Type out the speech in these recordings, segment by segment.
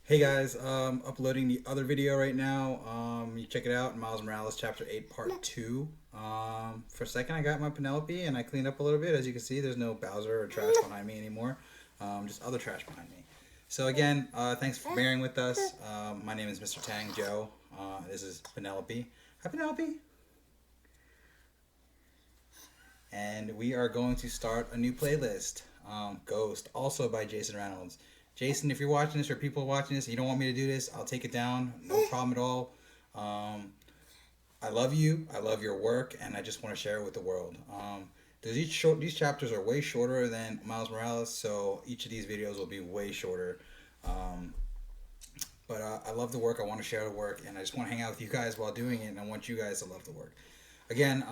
Hey guys, uploading the other video right now. You check it out, Miles Morales Chapter 8 Part 2. For a second I got my Penelope and I cleaned up a little bit. As you can see, there's no Bowser or trash behind me anymore. Just other trash behind me. So again, thanks for bearing with us. My name is Mr. Tang, Joe. This is Penelope. Hi Penelope. And we are going to start a new playlist, Ghost, also by Jason Reynolds. Jason, if you're watching this or people are watching this and you don't want me to do this, I'll take it down. No problem at all. I love you. I love your work, and I just want to share it with the world. These chapters are way shorter than Miles Morales, so each of these videos will be way shorter. But I love the work. I want to share the work, and I just want to hang out with you guys while doing it, and I want you guys to love the work. Again,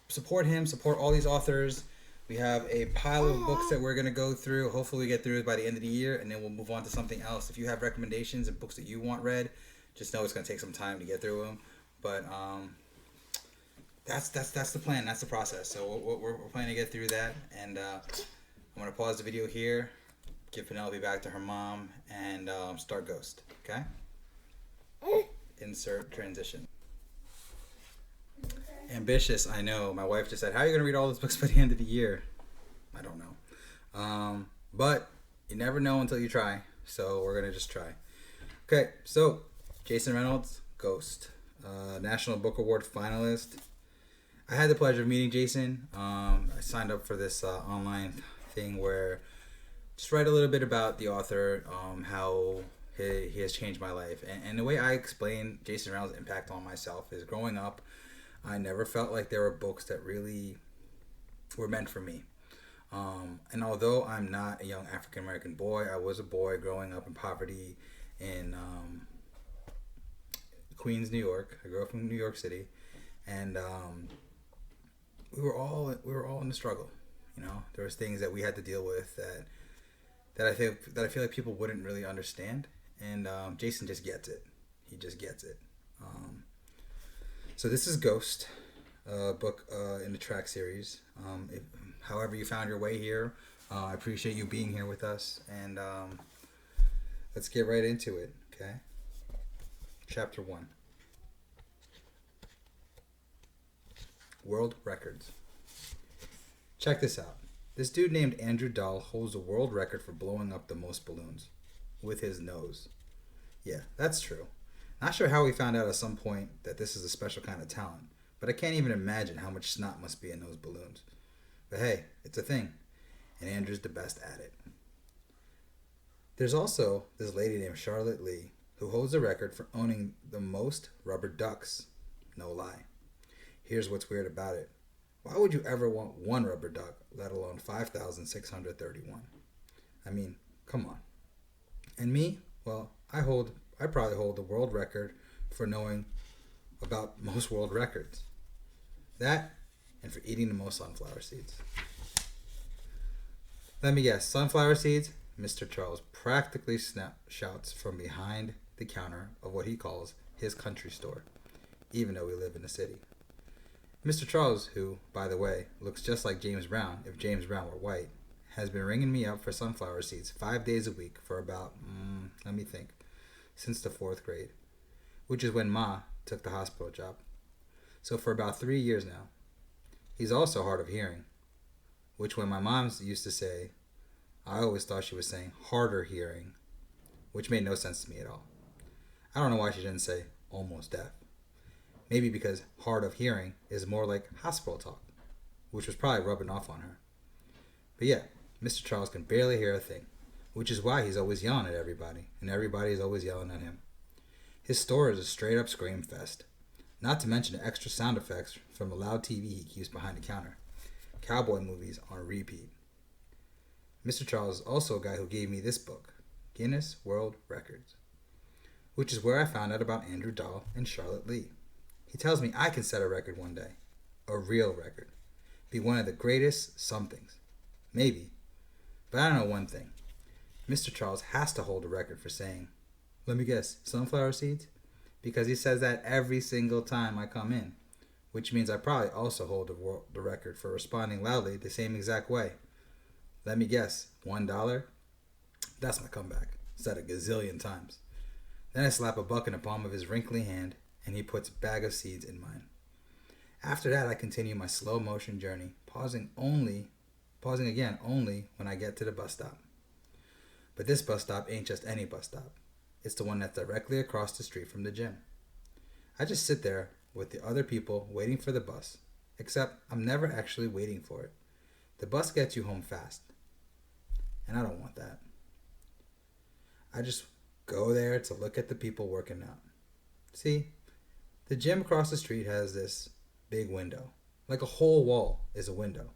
support him, support all these authors. We have a pile of books that we're going to go through. Hopefully we get through it by the end of the year, and then we'll move on to something else. If you have recommendations and books that you want read, just know it's going to take some time to get through them. But that's the plan. That's the process. So we're planning to get through that, and I'm going to pause the video here, give Penelope back to her mom, and start Ghost. Okay? Insert transition. Ambitious, I know. My wife just said, how are you going to read all those books by the end of the year? I don't know. But you never know until you try. So we're going to just try. Okay, so Jason Reynolds, Ghost. National Book Award finalist. I had the pleasure of meeting Jason. I signed up for this online thing where just write a little bit about the author, how he has changed my life. And the way I explain Jason Reynolds' impact on myself is growing up, I never felt like there were books that really were meant for me. And although I'm not a young African American boy, I was a boy growing up in poverty in Queens, New York. I grew up in New York City, and we were all in the struggle. You know, there was things that we had to deal with that I feel like people wouldn't really understand. And Jason just gets it. He just gets it. So this is Ghost, book in the track series. However you found your way here, I appreciate you being here with us, and let's get right into it, okay? Chapter 1. World Records. Check this out. This dude named Andrew Dahl holds the world record for blowing up the most balloons with his nose. Yeah, that's true. Not sure how we found out at some point that this is a special kind of talent, but I can't even imagine how much snot must be in those balloons. But hey, it's a thing, and Andrew's the best at it. There's also this lady named Charlotte Lee who holds the record for owning the most rubber ducks. No lie. Here's what's weird about it. Why would you ever want one rubber duck, let alone 5,631? I mean, come on. And me? Well, I probably hold the world record for knowing about most world records. That, and for eating the most sunflower seeds. Let me guess, sunflower seeds? Mr. Charles practically shouts from behind the counter of what he calls his country store, even though we live in a city. Mr. Charles, who, by the way, looks just like James Brown if James Brown were white, has been ringing me up for sunflower seeds 5 days a week for about, since the 4th grade, which is when Ma took the hospital job. So for about 3 years now. He's also hard of hearing, which when my mom used to say, I always thought she was saying harder hearing, which made no sense to me at all. I don't know why she didn't say almost deaf. Maybe because hard of hearing is more like hospital talk, which was probably rubbing off on her. But yeah, Mr. Charles can barely hear a thing, which is why he's always yelling at everybody, and everybody is always yelling at him. His store is a straight-up scream fest, not to mention the extra sound effects from a loud TV he keeps behind the counter. Cowboy movies on repeat. Mr. Charles is also a guy who gave me this book, Guinness World Records, which is where I found out about Andrew Dahl and Charlotte Lee. He tells me I can set a record one day, a real record, be one of the greatest somethings. Maybe. But I don't know one thing. Mr. Charles has to hold a record for saying, let me guess, sunflower seeds? Because he says that every single time I come in, which means I probably also hold the record for responding loudly the same exact way. Let me guess, $1? That's my comeback. Said a gazillion times. Then I slap a buck in the palm of his wrinkly hand, and he puts a bag of seeds in mine. After that, I continue my slow motion journey, pausing again only when I get to the bus stop. But this bus stop ain't just any bus stop. It's the one that's directly across the street from the gym. I just sit there with the other people waiting for the bus, except I'm never actually waiting for it. The bus gets you home fast, and I don't want that. I just go there to look at the people working out. See, the gym across the street has this big window. Like a whole wall is a window.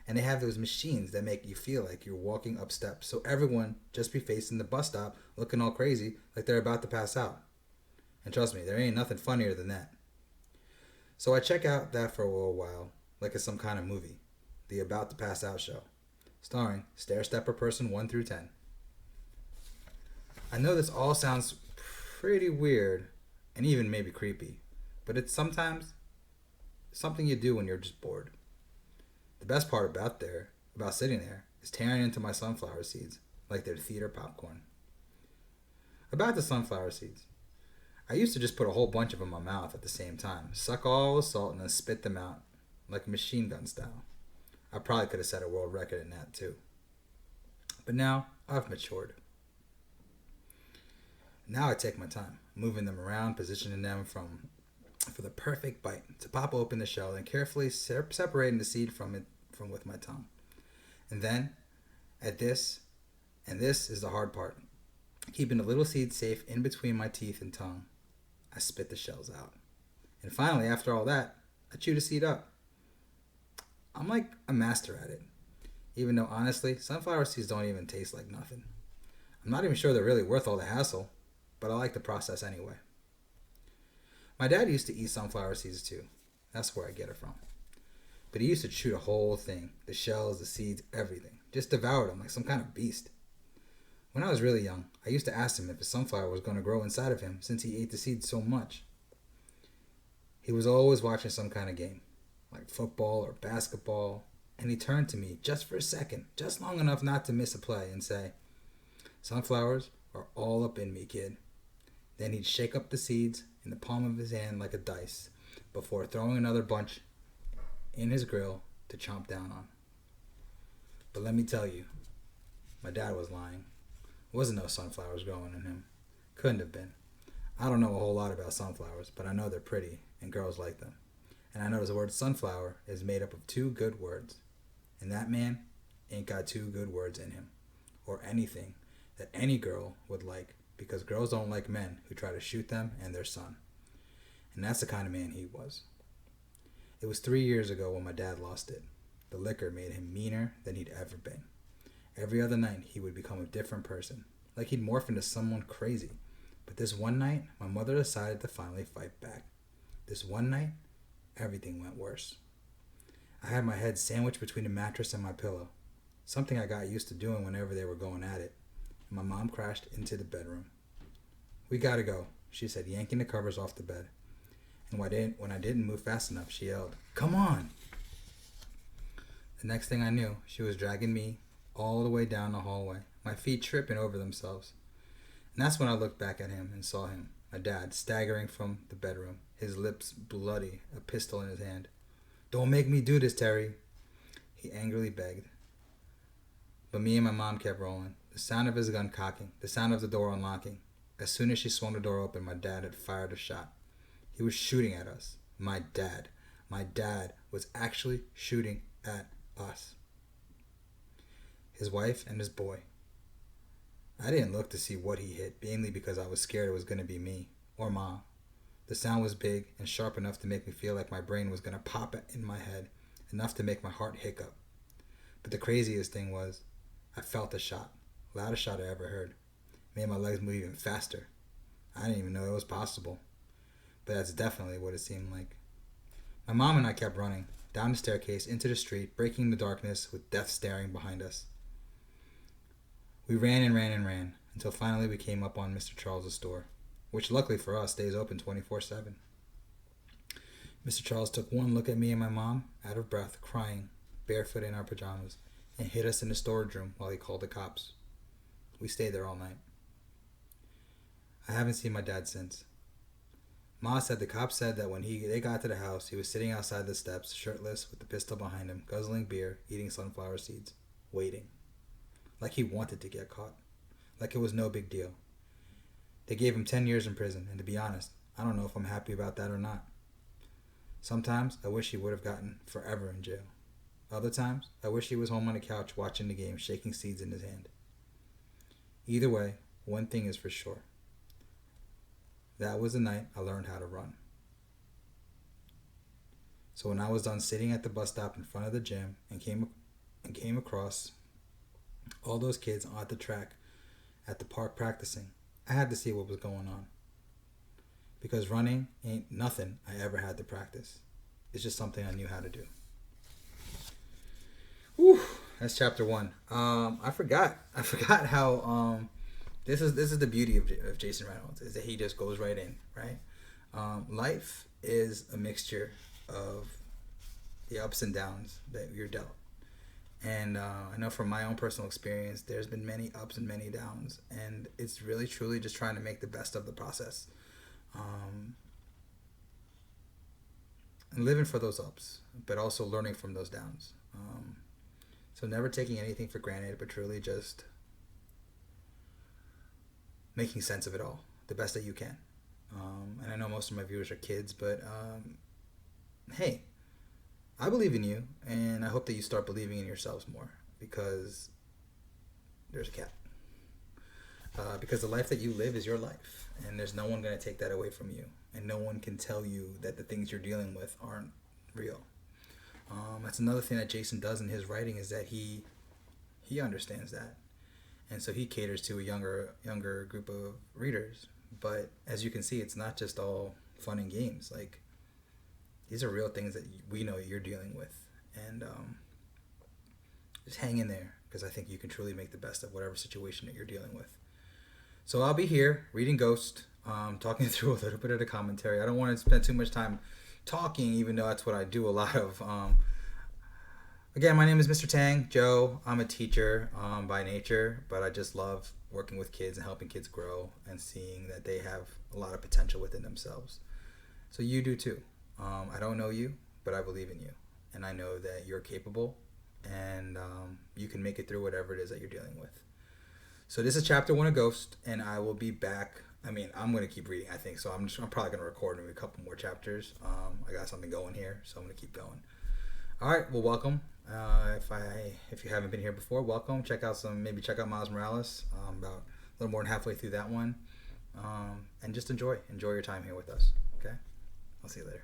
And they have those machines that make you feel like you're walking up steps. So everyone just be facing the bus stop looking all crazy like they're about to pass out. And trust me, there ain't nothing funnier than that. So I check out that for a little while, like it's some kind of movie. The About to Pass Out show. Starring Stair Stepper Person 1 through 10. I know this all sounds pretty weird and even maybe creepy. But it's sometimes something you do when you're just bored. The best part about sitting there is tearing into my sunflower seeds like they're theater popcorn. About the sunflower seeds. I used to just put a whole bunch of them in my mouth at the same time, suck all the salt and then spit them out like machine gun style. I probably could have set a world record in that too. But now I've matured. Now I take my time, moving them around, positioning them for the perfect bite, to pop open the shell and carefully separating the seed from with my tongue. And then, this is the hard part, keeping the little seed safe in between my teeth and tongue, I spit the shells out. And finally, after all that, I chew the seed up. I'm like a master at it, even though honestly, sunflower seeds don't even taste like nothing. I'm not even sure they're really worth all the hassle, but I like the process anyway. My dad used to eat sunflower seeds too. That's where I get it from. But he used to chew the whole thing. The shells, the seeds, everything. Just devoured them like some kind of beast. When I was really young, I used to ask him if a sunflower was going to grow inside of him since he ate the seeds so much. He was always watching some kind of game, like football or basketball, and he turned to me just for a second, just long enough not to miss a play, and say, "Sunflowers are all up in me, kid." Then he'd shake up the seeds in the palm of his hand like a dice before throwing another bunch in his grill to chomp down on. But let me tell you, my dad was lying. There wasn't no sunflowers growing in him. Couldn't have been. I don't know a whole lot about sunflowers, but I know they're pretty and girls like them. And I know the word sunflower is made up of two good words. And that man ain't got two good words in him, or anything that any girl would like, because girls don't like men who try to shoot them and their son. And that's the kind of man he was. It was 3 years ago when my dad lost it. The liquor made him meaner than he'd ever been. Every other night he would become a different person, like he'd morph into someone crazy. But this one night, my mother decided to finally fight back. This one night, everything went worse. I had my head sandwiched between the mattress and my pillow, something I got used to doing whenever they were going at it. And my mom crashed into the bedroom. "We gotta go," she said, yanking the covers off the bed. And when I didn't move fast enough, she yelled, "Come on!" The next thing I knew, she was dragging me all the way down the hallway, my feet tripping over themselves. And that's when I looked back at him and saw him, my dad, staggering from the bedroom, his lips bloody, a pistol in his hand. "Don't make me do this, Terry," he angrily begged. But me and my mom kept rolling, the sound of his gun cocking, the sound of the door unlocking. As soon as she swung the door open, my dad had fired a shot. He was shooting at us. My dad was actually shooting at us. His wife and his boy. I didn't look to see what he hit, mainly because I was scared it was going to be me or Ma. The sound was big and sharp enough to make me feel like my brain was going to pop in my head, enough to make my heart hiccup. But the craziest thing was, I felt a shot, loudest shot I ever heard. Made my legs move even faster. I didn't even know it was possible. But that's definitely what it seemed like. My mom and I kept running, down the staircase, into the street, breaking the darkness with death staring behind us. We ran and ran and ran, until finally we came up on Mr. Charles's store, which luckily for us stays open 24/7. Mr. Charles took one look at me and my mom, out of breath, crying, barefoot in our pajamas, and hid us in the storage room while he called the cops. We stayed there all night. I haven't seen my dad since. Ma said the cops said that when they got to the house, he was sitting outside the steps, shirtless, with the pistol behind him, guzzling beer, eating sunflower seeds, waiting. Like he wanted to get caught. Like it was no big deal. They gave him 10 years in prison, and to be honest, I don't know if I'm happy about that or not. Sometimes I wish he would have gotten forever in jail. Other times, I wish he was home on the couch watching the game, shaking seeds in his hand. Either way, one thing is for sure. That was the night I learned how to run. So when I was done sitting at the bus stop in front of the gym and came across all those kids on the track at the park practicing, I had to see what was going on. Because running ain't nothing I ever had to practice. It's just something I knew how to do. Whew, that's chapter 1. I forgot how this is the beauty of Jason Reynolds, is that he just goes right in, right? Life is a mixture of the ups and downs that you're dealt. And I know from my own personal experience, there's been many ups and many downs, and it's really truly just trying to make the best of the process. And living for those ups, but also learning from those downs. So never taking anything for granted, but truly just making sense of it all the best that you can. And I know most of my viewers are kids, but hey, I believe in you, and I hope that you start believing in yourselves more, because there's a cap. Because the life that you live is your life, and there's no one going to take that away from you, and no one can tell you that the things you're dealing with aren't real. That's another thing that Jason does in his writing, is that he understands that, and so he caters to a younger group of readers. But as you can see, it's not just all fun and games. Like, these are real things that we know you're dealing with, and just hang in there, because I think you can truly make the best of whatever situation that you're dealing with. So I'll be here reading Ghost, talking through a little bit of the commentary. I don't want to spend too much time talking, even though that's what I do a lot of. Again, my name is Mr. Teng, Joe. I'm a teacher by nature, but I just love working with kids and helping kids grow and seeing that they have a lot of potential within themselves. So you do too. I don't know you, but I believe in you, and I know that you're capable, and you can make it through whatever it is that you're dealing with. So this is chapter 1 of Ghost, and I will be back. I mean, I'm going to keep reading, I think, so I'm probably going to record maybe a couple more chapters. I got something going here, so I'm going to keep going. All right, well, welcome. If you haven't been here before, welcome. Check out Miles Morales. About a little more than halfway through that one, and just enjoy your time here with us. Okay, I'll see you later.